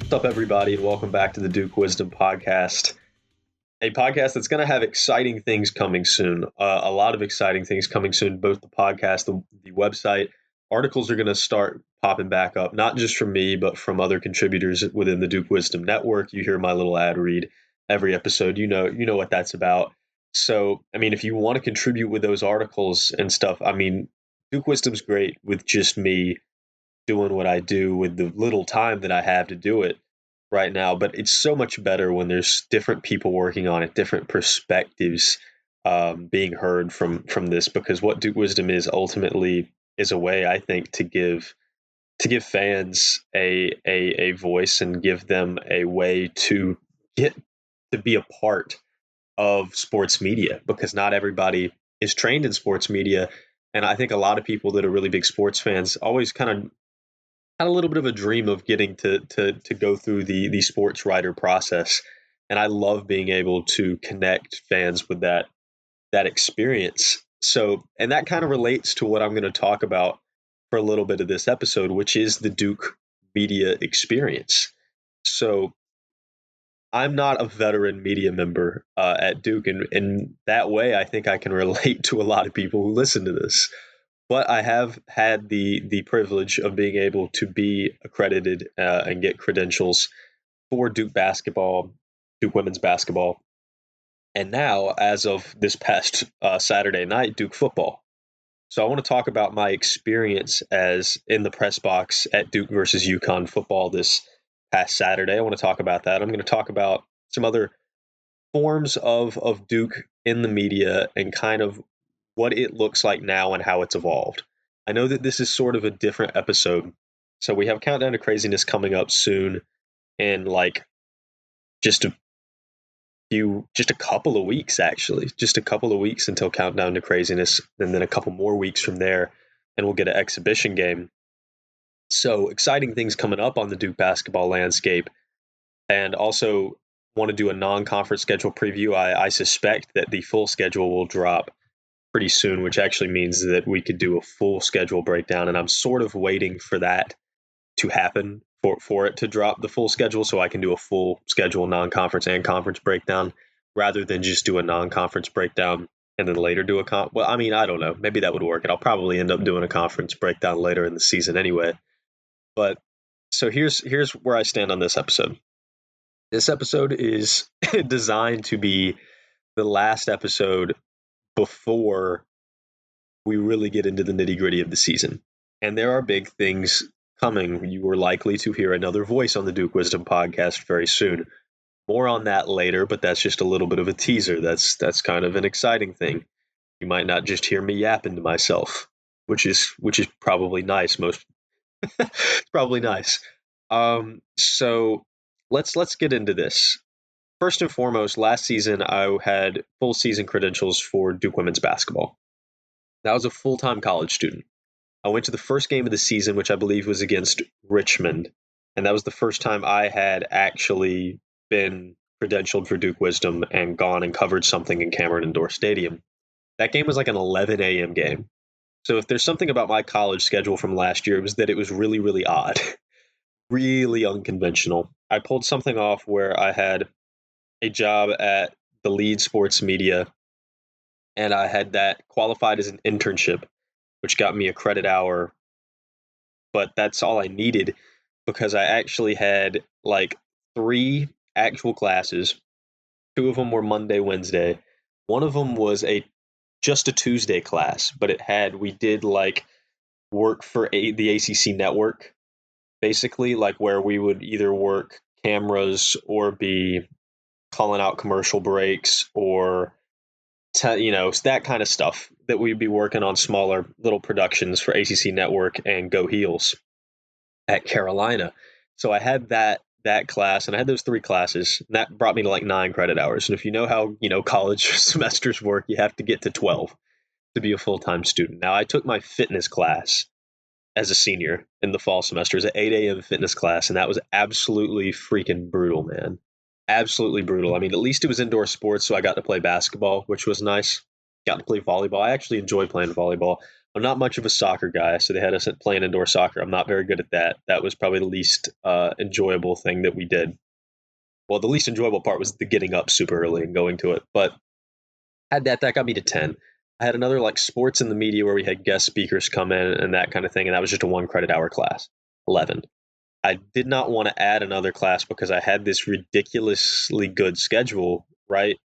What's up, everybody, and welcome back to the Duke Wisdom Podcast, a podcast that's going to have exciting things coming soon. A lot of exciting things coming soon, both the podcast, the website. Articles are going to start popping back up, not just from me, but from other contributors within the Duke Wisdom Network. You hear my little ad read every episode. You know what that's about. So, if you want to contribute with those articles and stuff, Duke Wisdom's great with just me doing what I do with the little time that I have to do it right now. But it's so much better when there's different people working on it, different perspectives being heard from this, because what Duke Wisdom is ultimately is a way, I think, to give fans a voice and give them a way to get to be a part of sports media, because not everybody is trained in sports media. And I think a lot of people that are really big sports fans always kind of had a little bit of a dream of getting to go through the sports writer process. And I love being able to connect fans with that experience. So, and that kind of relates to what I'm going to talk about for a little bit of this episode, which is the Duke media experience. So I'm not a veteran media member at Duke, and in that way, I think I can relate to a lot of people who listen to this. But I have had the privilege of being able to be accredited and get credentials for Duke basketball, Duke women's basketball, and now, as of this past Saturday night, Duke football. So I want to talk about my experience as in the press box at Duke versus UConn football this past Saturday. I want to talk about that. I'm going to talk about some other forms of Duke in the media and kind of what it looks like now and how it's evolved. I know that this is sort of a different episode. So we have Countdown to Craziness coming up soon in just a couple of weeks, actually. Just a couple of weeks until Countdown to Craziness, and then a couple more weeks from there, and we'll get an exhibition game. So exciting things coming up on the Duke basketball landscape. And also want to do a non-conference schedule preview. I suspect that the full schedule will drop pretty soon, which actually means that we could do a full schedule breakdown. And I'm sort of waiting for that to happen for it to drop the full schedule so I can do a full schedule non-conference and conference breakdown rather than just do a non-conference breakdown and then later do a well, I don't know. Maybe that would work. And I'll probably end up doing a conference breakdown later in the season anyway. But so here's where I stand on this episode. This episode is designed to be the last episode before we really get into the nitty-gritty of the season. And there are big things coming. You are likely to hear another voice on the Duke Wisdom podcast very soon. More on that later, but that's just a little bit of a teaser. That's kind of an exciting thing. You might not just hear me yapping to myself, which is probably nice. It's probably nice. So let's get into this. First and foremost, last season I had full season credentials for Duke women's basketball. I was a full-time college student. I went to the first game of the season, which I believe was against Richmond, and that was the first time I had actually been credentialed for Duke Wisdom and gone and covered something in Cameron Indoor Stadium. That game was like an 11 a.m. game. So if there's something about my college schedule from last year, it was that it was really, really odd, really unconventional. I pulled something off where I had a job at the Lead Sports Media, and I had that qualified as an internship, which got me a credit hour, but that's all I needed because I actually had like 3 actual classes. 2 of them were Monday, Wednesday. One of them was just a Tuesday class, but we did like work for the ACC network, basically, like where we would either work cameras or be calling out commercial breaks or that kind of stuff that we'd be working on smaller little productions for ACC Network and Go Heels at Carolina. So I had that class, and I had those 3 classes, and that brought me to like 9 credit hours. And if you know how college semesters work, you have to get to 12 to be a full-time student. Now I took my fitness class as a senior in the fall semester. It was an 8 a.m. fitness class, and that was absolutely freaking brutal, man. Absolutely brutal. At least it was indoor sports, so I got to play basketball, which was nice. Got to play volleyball. I actually enjoy playing volleyball. I'm not much of a soccer guy, so they had us playing indoor soccer. I'm not very good at that. That was probably the least enjoyable thing that we did. Well, the least enjoyable part was the getting up super early and going to it. But I had that got me to 10. I had another like sports in the media where we had guest speakers come in and that kind of thing, and that was just a 1 credit hour class, 11. I did not want to add another class because I had this ridiculously good schedule, right?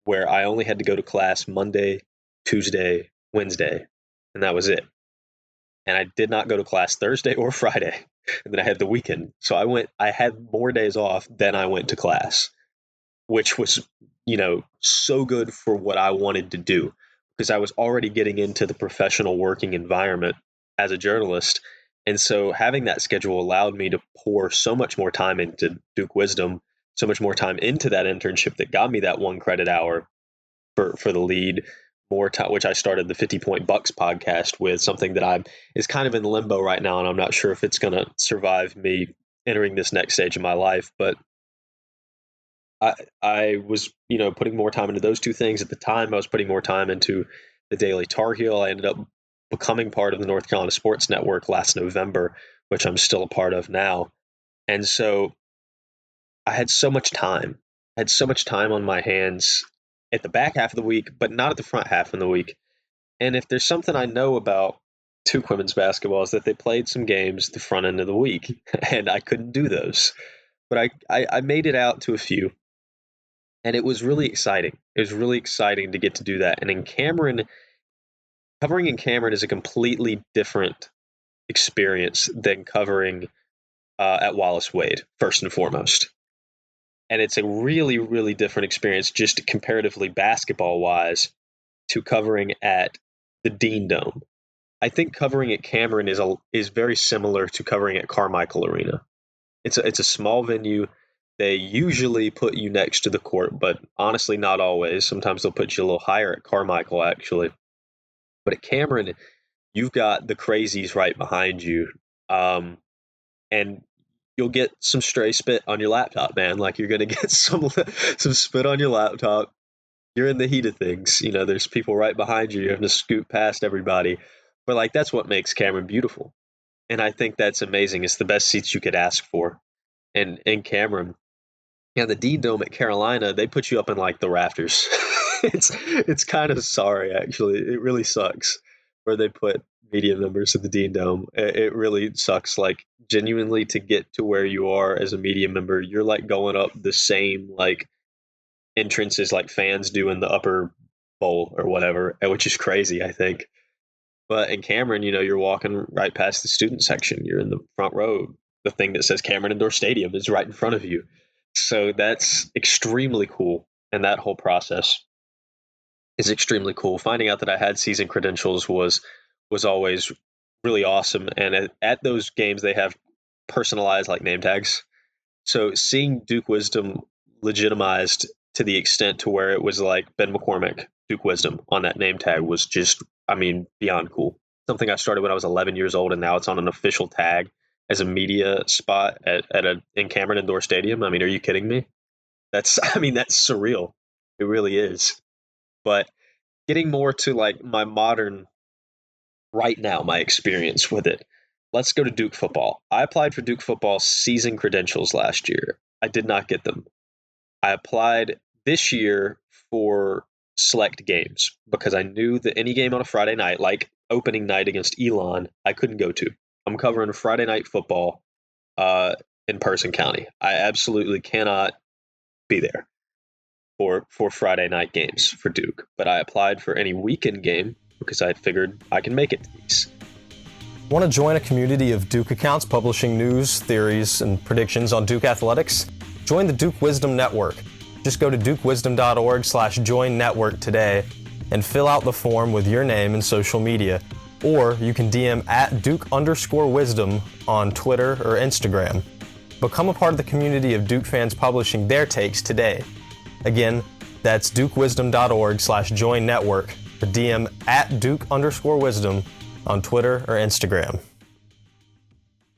Where I only had to go to class Monday, Tuesday, Wednesday, and that was it. And I did not go to class Thursday or Friday. And then I had the weekend. So I had more days off than I went to class, which was, so good for what I wanted to do because I was already getting into the professional working environment as a journalist. And so having that schedule allowed me to pour so much more time into Duke Wisdom, so much more time into that internship that got me that 1 credit hour for the lead, more time, which I started the 50 Point Bucks podcast with, something that is kind of in limbo right now. And I'm not sure if it's going to survive me entering this next stage of my life, but I was, putting more time into those two things. At the time, I was putting more time into the Daily Tar Heel. I ended up becoming part of the North Carolina Sports Network last November, which I'm still a part of now. And so I had so much time. I had so much time on my hands at the back half of the week, but not at the front half of the week. And if there's something I know about Duke women's basketball is that they played some games the front end of the week, and I couldn't do those. But I made it out to a few. And it was really exciting. It was really exciting to get to do that. And in Cameron, covering in Cameron is a completely different experience than covering at Wallace Wade, first and foremost. And it's a really, really different experience, just comparatively basketball-wise, to covering at the Dean Dome. I think covering at Cameron is very similar to covering at Carmichael Arena. It's a small venue. They usually put you next to the court, but honestly, not always. Sometimes they'll put you a little higher at Carmichael, actually. But at Cameron, you've got the crazies right behind you. And you'll get some stray spit on your laptop, man. Like, you're going to get some spit on your laptop. You're in the heat of things. There's people right behind you. You're having to scoot past everybody. But, like, that's what makes Cameron beautiful. And I think that's amazing. It's the best seats you could ask for. And in Cameron, the Dean Dome at Carolina, they put you up in like the rafters. it's kind of sorry, actually. It really sucks where they put media members at the Dean Dome. It really sucks. Like, genuinely, to get to where you are as a media member, you're like going up the same like entrances like fans do in the upper bowl or whatever, which is crazy, I think. But in Cameron, you're walking right past the student section. You're in the front row. The thing that says Cameron Indoor Stadium is right in front of you. So that's extremely cool. And that whole process is extremely cool. Finding out that I had season credentials was always really awesome. And at those games, they have personalized like name tags. So seeing Duke Wisdom legitimized to the extent to where it was like Ben McCormick, Duke Wisdom on that name tag was just, beyond cool. Something I started when I was 11 years old, and now it's on an official tag as a media spot in Cameron Indoor Stadium. Are you kidding me? That's surreal. It really is. But getting more to like my modern right now, my experience with it. Let's go to Duke football. I applied for Duke football season credentials last year. I did not get them. I applied this year for select games because I knew that any game on a Friday night, like opening night against Elon, I couldn't go to. I'm covering Friday night football in Person County. I absolutely cannot be there for Friday night games for Duke. But I applied for any weekend game because I figured I can make it to these. Want to join a community of Duke accounts publishing news, theories, and predictions on Duke athletics? Join the Duke Wisdom Network. Just go to dukewisdom.org/join network today and fill out the form with your name and social media. Or you can DM at Duke_Wisdom on Twitter or Instagram. Become a part of the community of Duke fans publishing their takes today. Again, that's dukewisdom.org/join network or DM at Duke_Wisdom on Twitter or Instagram.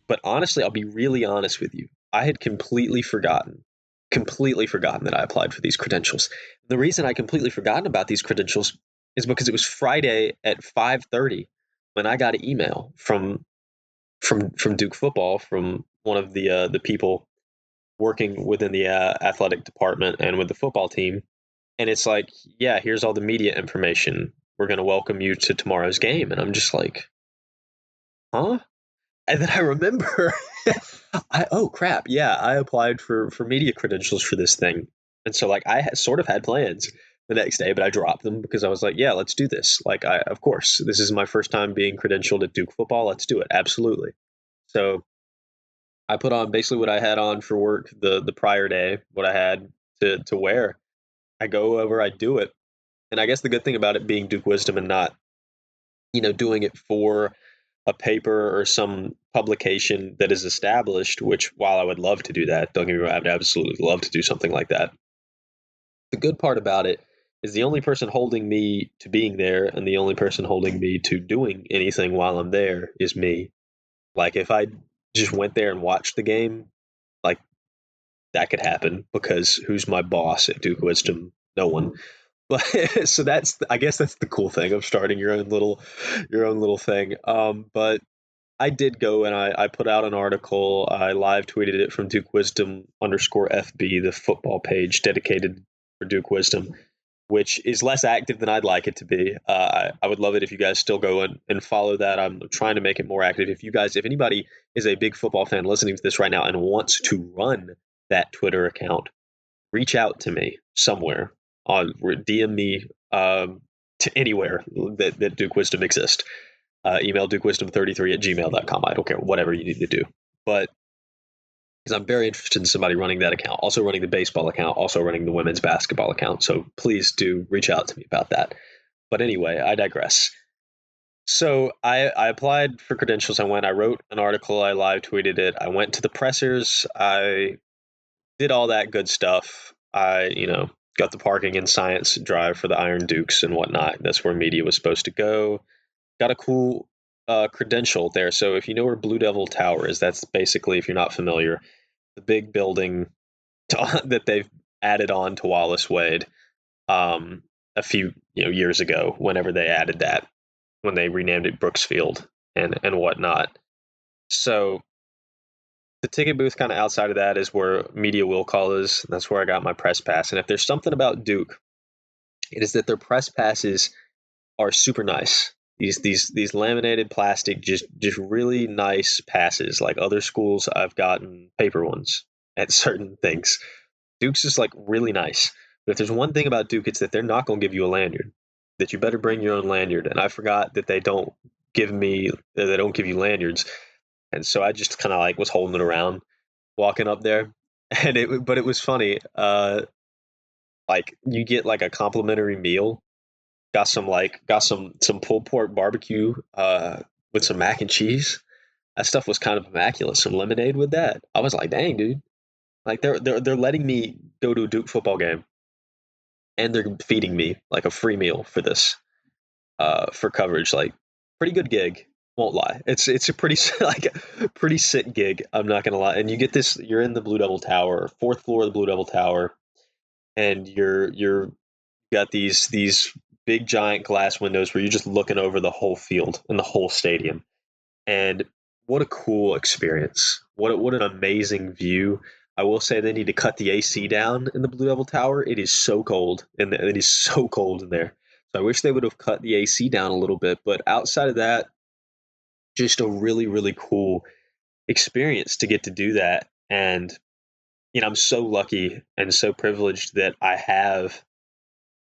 But honestly, I'll be really honest with you. I had completely forgotten that I applied for these credentials. The reason I completely forgotten about these credentials is because it was Friday at 5:30 when I got an email from Duke football, from one of the people working within the athletic department and with the football team, and it's like, yeah, here's all the media information. We're going to welcome you to tomorrow's game, and I'm just like, huh? And then I remember, oh crap, yeah, I applied for media credentials for this thing, and so like sort of had plans the next day, but I dropped them because I was like, yeah, let's do this. Like, of course, this is my first time being credentialed at Duke football. Let's do it, absolutely. So I put on basically what I had on for work the prior day, what I had to wear. I go over, I do it, and I guess the good thing about it being Duke Wisdom and not, doing it for a paper or some publication that is established, which while I would love to do that, don't get me wrong, I would absolutely love to do something like that. The good part about it is the only person holding me to being there and the only person holding me to doing anything while I'm there is me. Like if I just went there and watched the game, like that could happen because who's my boss at Duke Wisdom? No one. But so I guess that's the cool thing of starting your own little thing. But I did go and I put out an article. I live tweeted it from Duke Wisdom _FB, the football page dedicated for Duke Wisdom, which is less active than I'd like it to be. I would love it if you guys still go and follow that. I'm trying to make it more active. If anybody is a big football fan listening to this right now and wants to run that Twitter account, reach out to me somewhere on DM me to anywhere that Duke Wisdom exists. Email dukewisdom33@gmail.com. I don't care, whatever you need to do. But because I'm very interested in somebody running that account, also running the baseball account, also running the women's basketball account. So please do reach out to me about that. But anyway, I digress. So I applied for credentials. I wrote an article, I live tweeted it. I went to the pressers. I did all that good stuff. I, got the parking and science drive for the Iron Dukes and whatnot. That's where media was supposed to go. Got a cool credential there. So if you know where Blue Devil Tower is, that's basically, if you're not familiar, the big building that they've added on to Wallace Wade a few years ago, whenever they added that, when they renamed it Brooksfield and whatnot. So the ticket booth kind of outside of that is where media will call is. That's where I got my press pass. And if there's something about Duke, it is that their press passes are super nice. These laminated plastic, just really nice passes. Like other schools, I've gotten paper ones at certain things. Duke's is like really nice. But if there's one thing about Duke, it's that they're not going to give you a lanyard. That you better bring your own lanyard. And I forgot that they don't give you lanyards. And so I just kind of like was holding it around, walking up there, but it was funny. Like you get like a complimentary meal. Got some pulled pork barbecue with some mac and cheese. That stuff was kind of immaculate. Some lemonade with that. I was like, dang, dude. Like they're letting me go to a Duke football game, and they're feeding me like a free meal for this, for coverage. Like pretty good gig. Won't lie. It's a pretty pretty sick gig. I'm not gonna lie. And you get this. You're in the Blue Devil Tower, 4th floor of the Blue Devil Tower, and you're got these big giant glass windows where you're just looking over the whole field and the whole stadium. And what a cool experience. What an amazing view. I will say they need to cut the AC down in the Blue Devil Tower. It is so cold, and it is so cold in there. So I wish they would have cut the AC down a little bit. But outside of that, just a really, really cool experience to get to do that. And, I'm so lucky and so privileged that I have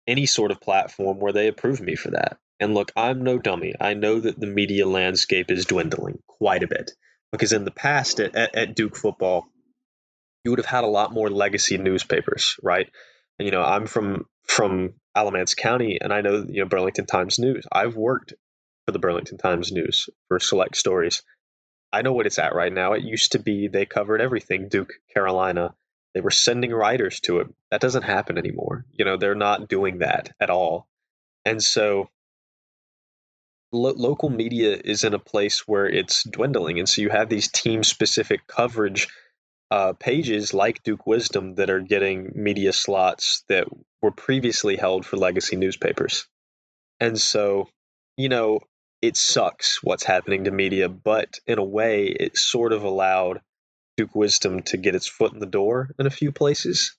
any sort of platform where they approve me for that. And look, I'm no dummy. I know that the media landscape is dwindling quite a bit because in the past at Duke football, you would have had a lot more legacy newspapers, right? And, I'm from Alamance County, and I know, Burlington Times News. I've worked for the Burlington Times News for select stories. I know what it's at right now. It used to be they covered everything Duke, Carolina. They were sending writers to it. That doesn't happen anymore. They're not doing that at all. And so local media is in a place where it's dwindling. And so you have these team specific coverage pages like Duke Wisdom that are getting media slots that were previously held for legacy newspapers. And so, it sucks what's happening to media, but in a way, it sort of allowed Duke Wisdom to get its foot in the door in a few places.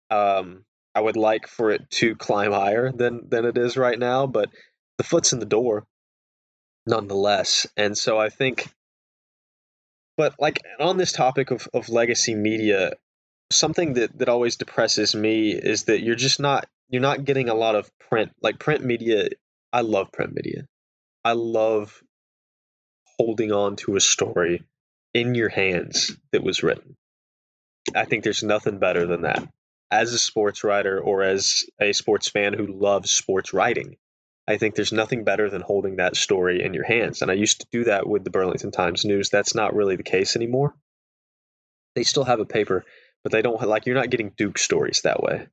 I would like for it to climb higher than it is right now, but the foot's in the door nonetheless. And so I think, but like on this topic of legacy media, something that always depresses me is that you're not getting a lot of print media. I love print media. I love holding on to a story in your hands that was written. I think there's nothing better than that. As a sports writer or as a sports fan who loves sports writing, I think there's nothing better than holding that story in your hands. And I used to do that with the Burlington Times News. That's not really the case anymore. They still have a paper, but they don't you're not getting Duke stories that way.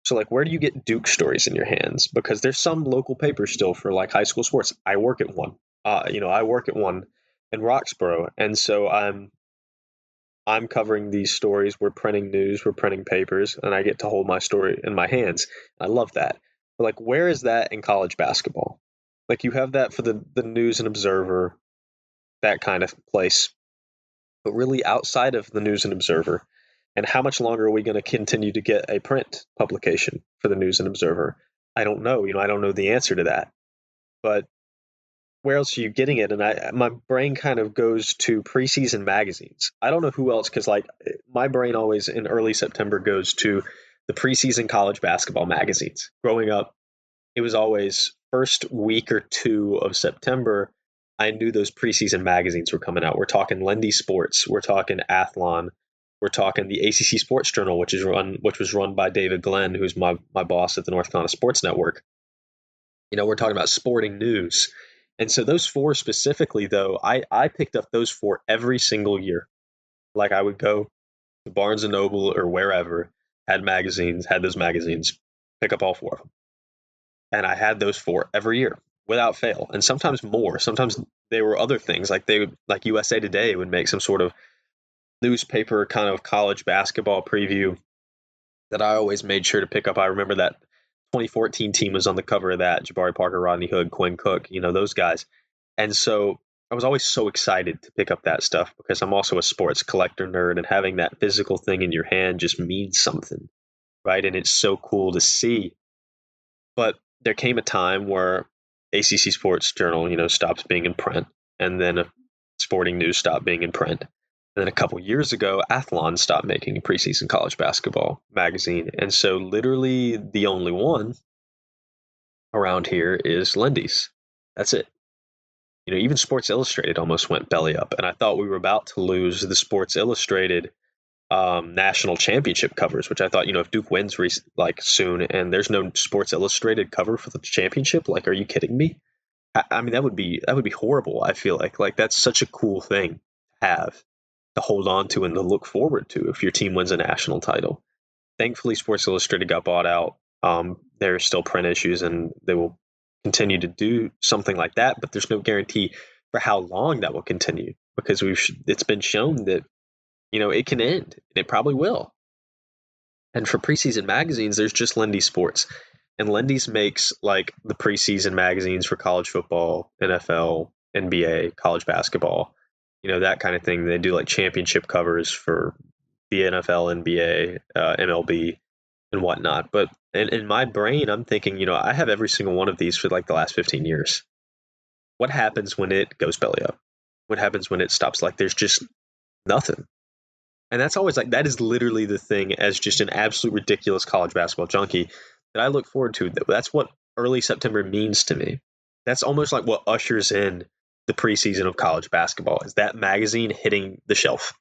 So where do you get Duke stories in your hands? Because there's some local papers still for high school sports. I work at one. I work at one in Roxborough, and so I'm covering these stories. We're printing news, we're printing papers, and I get to hold my story in my hands. I love that. But where is that in college basketball? You have that for the News and Observer, that kind of place. But really outside of the News and Observer, and how much longer are we going to continue to get a print publication for the News and Observer? I don't know. I don't know the answer to that. But where else are you getting it? And my brain kind of goes to preseason magazines. I don't know who else, because my brain always in early September goes to the preseason college basketball magazines. Growing up, it was always first week or two of September. I knew those preseason magazines were coming out. We're talking Lendy Sports. We're talking Athlon. We're talking the ACC Sports Journal, which was run by David Glenn, who's my boss at the North Carolina Sports Network. We're talking about Sporting News. And so those four specifically, though, I picked up those four every single year. I would go to Barnes & Noble or wherever, had those magazines, pick up all four of them. And I had those four every year without fail, and sometimes more. Sometimes they were other things, like USA Today would make some sort of newspaper kind of college basketball preview that I always made sure to pick up. I remember that 2014 team was on the cover of that. Jabari Parker, Rodney Hood, Quinn Cook, those guys. And so I was always so excited to pick up that stuff because I'm also a sports collector nerd, and having that physical thing in your hand just means something, right? And it's so cool to see. But there came a time where ACC Sports Journal, stopped being in print, and then Sporting News stopped being in print. And then a couple years ago, Athlon stopped making a preseason college basketball magazine. And so literally the only one around here is Lendy's. That's it. Even Sports Illustrated almost went belly up. And I thought we were about to lose the Sports Illustrated national championship covers, which I thought, if Duke wins soon and there's no Sports Illustrated cover for the championship, are you kidding me? I mean, that would be horrible. I feel like that's such a cool thing to have, to hold on to and to look forward to if your team wins a national title. Thankfully, Sports Illustrated got bought out. There are still print issues, and they will continue to do something like that, but there's no guarantee for how long that will continue, because it's been shown that it can end, and it probably will. And for preseason magazines, there's just Lendy Sports, and Lendy's makes the preseason magazines for college football, NFL, NBA, college basketball, that kind of thing. They do championship covers for the NFL, NBA, MLB, and whatnot. But in my brain, I'm thinking, I have every single one of these for the last 15 years. What happens when it goes belly up? What happens when it stops? There's just nothing. And that's always that is literally the thing, as just an absolute ridiculous college basketball junkie, that I look forward to. That's what early September means to me. That's almost like what ushers in the preseason of college basketball, is that magazine hitting the shelf.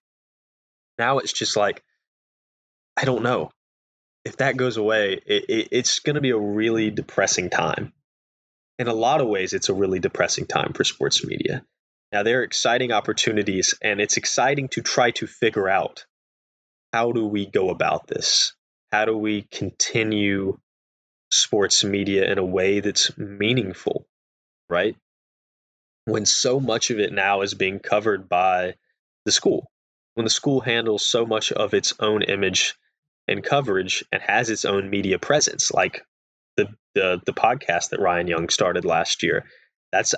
Now it's just I don't know. If that goes away, it's going to be a really depressing time. In a lot of ways, it's a really depressing time for sports media. Now, there are exciting opportunities, and it's exciting to try to figure out, how do we go about this? How do we continue sports media in a way that's meaningful, right? When so much of it now is being covered by the school, when the school handles so much of its own image and coverage and has its own media presence, like the podcast that Ryan Young started last year.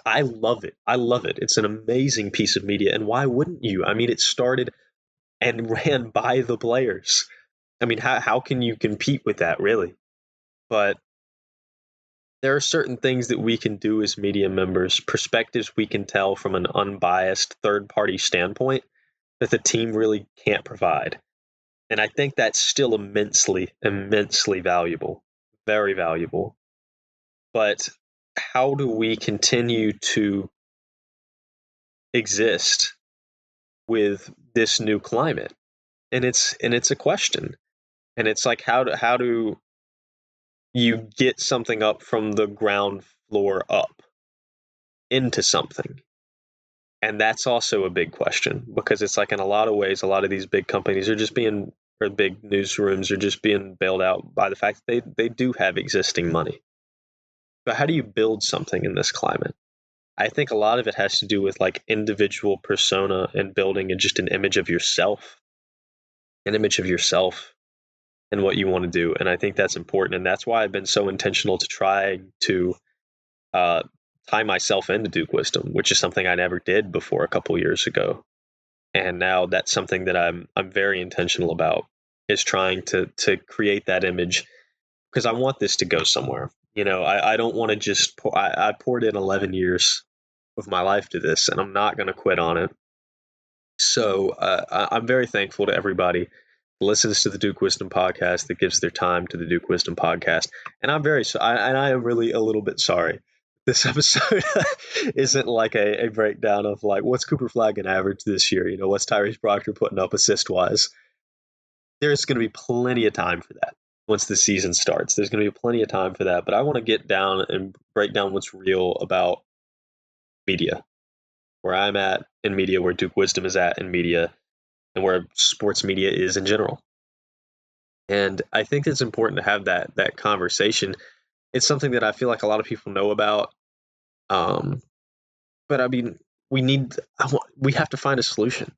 I love it. I love it. It's an amazing piece of media. And why wouldn't you? I mean, it started and ran by the players. I mean, how can you compete with that, really? But there are certain things that we can do as media members, perspectives we can tell from an unbiased third party standpoint that the team really can't provide. And I think that's still immensely valuable, very valuable. But how do we continue to exist with this new climate? And it's a question. And it's like how do you get something up from the ground floor up into something? And that's also a big question, because it's like in a lot of ways, a lot of these big companies are just being, or big newsrooms are just being bailed out by the fact that they do have existing money. But how do you build something in this climate? I think a lot of it has to do with like individual persona and building just an image of yourself and what you want to do. And I think that's important. And that's why I've been so intentional to try to tie myself into Duke Wisdom, which is something I never did before a couple years ago. And now that's something that I'm very intentional about, is trying to create that image, because I want this to go somewhere. You know, I don't want to just I poured in 11 years of my life to this, and I'm not going to quit on it. So I'm very thankful to everybody who listens to the Duke Wisdom podcast, that gives their time to the Duke Wisdom podcast. And I am really a little bit sorry. This episode isn't like a breakdown of like, what's Cooper Flanagan average this year? You know, what's Tyrese Proctor putting up assist wise? There's going to be plenty of time for that once the season starts. There's going to be plenty of time for that. But I want to get down and break down what's real about media, where I'm at in media, where Duke Wisdom is at in media, and where sports media is in general. And I think it's important to have that conversation. It's something that I feel like a lot of people know about. But I mean, we have to find a solution.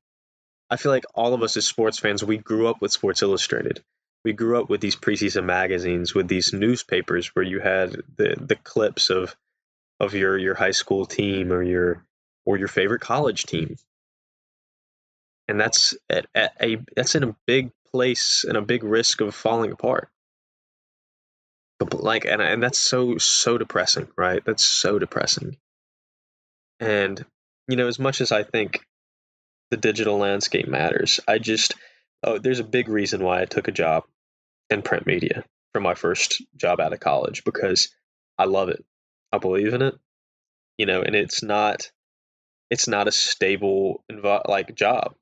I feel like all of us as sports fans, we grew up with Sports Illustrated. We grew up with these preseason magazines, with these newspapers where you had the clips of your high school team or your favorite college team. And that's that's in a big place and a big risk of falling apart. But like, and that's so depressing, right? That's so depressing. And you know, as much as I think the digital landscape matters, there's a big reason why I took a job in print media for my first job out of college, because I love it. I believe in it. You know, and it's not a stable like job,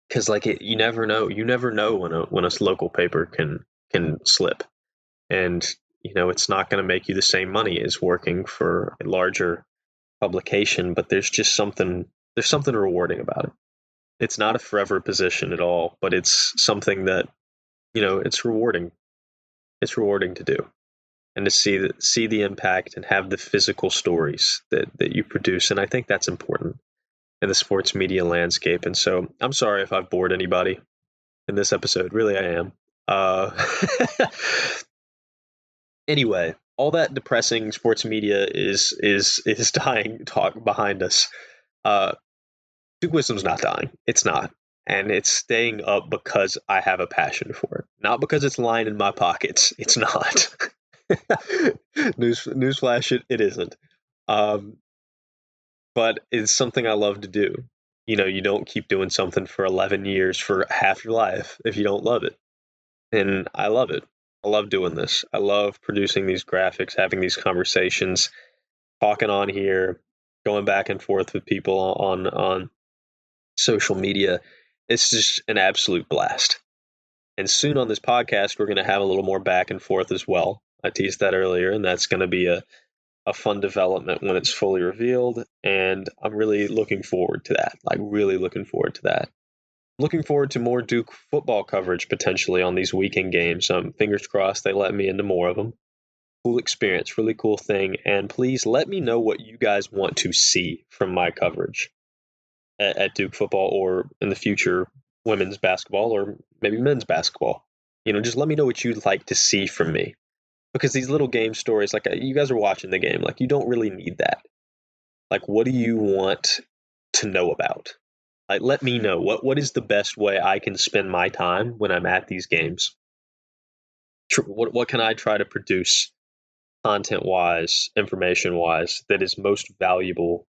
because like you never know when a local paper can slip, and you know, it's not going to make you the same money as working for a larger publication, but there's something rewarding about it. It's not a forever position at all, but it's something that, you know, it's rewarding. It's rewarding to do, and to see the impact and have the physical stories that you produce. And I think that's important in the sports media landscape. And so I'm sorry if I've bored anybody in this episode. Really, I am. Anyway, all that depressing sports media is dying talk behind us. Duke Wisdom's not dying. It's not. And it's staying up because I have a passion for it. Not because it's lying in my pockets. It's not. Newsflash, it isn't. But it's something I love to do. You know, you don't keep doing something for 11 years for half your life if you don't love it. And I love it. I love doing this. I love producing these graphics, having these conversations, talking on here, going back and forth with people on social media. It's just an absolute blast. And soon on this podcast, we're going to have a little more back and forth as well. I teased that earlier, and that's going to be a fun development when it's fully revealed. And I'm really looking forward to that. Like, really looking forward to that. Looking forward to more Duke football coverage potentially on these weekend games. Fingers crossed they let me into more of them. Cool experience, really cool thing. And please let me know what you guys want to see from my coverage at Duke football, or in the future women's basketball, or maybe men's basketball. You know, just let me know what you'd like to see from me, because these little game stories, like you guys are watching the game, like you don't really need that. Like, what do you want to know about? Like, let me know what is the best way I can spend my time when I'm at these games. What can I try to produce content wise, information wise, that is most valuable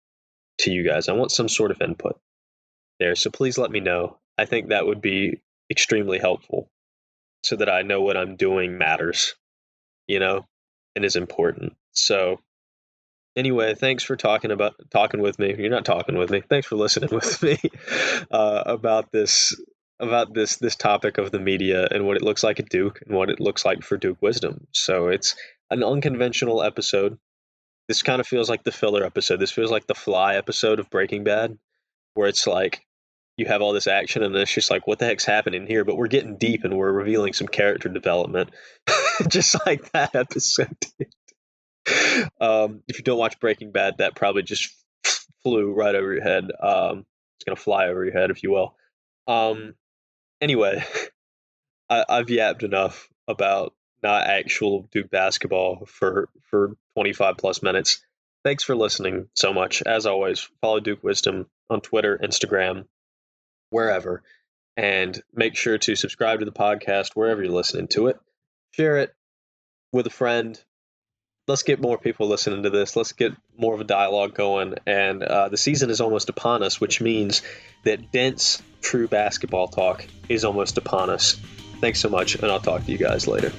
to you guys? I want some sort of input there. So please let me know. I think that would be extremely helpful so that I know what I'm doing matters, and is important. So anyway, thanks for talking with me. You're not talking with me. Thanks for listening with me about this topic of the media and what it looks like at Duke and what it looks like for Duke Wisdom. So it's an unconventional episode. This kind of feels like the filler episode. This feels like the Fly episode of Breaking Bad, where it's like you have all this action and it's just like, what the heck's happening here? But we're getting deep and we're revealing some character development, just like that episode did. If you don't watch Breaking Bad, that probably just flew right over your head. It's gonna fly over your head, if you will. Anyway, I've yapped enough about not actual Duke basketball for 25 plus minutes. Thanks for listening so much. As always, follow Duke Wisdom on Twitter, Instagram, wherever, and make sure to subscribe to the podcast wherever you're listening to it. Share it with a friend. Let's get more people listening to this. Let's get more of a dialogue going. And the season is almost upon us, which means that dense, true basketball talk is almost upon us. Thanks so much, and I'll talk to you guys later.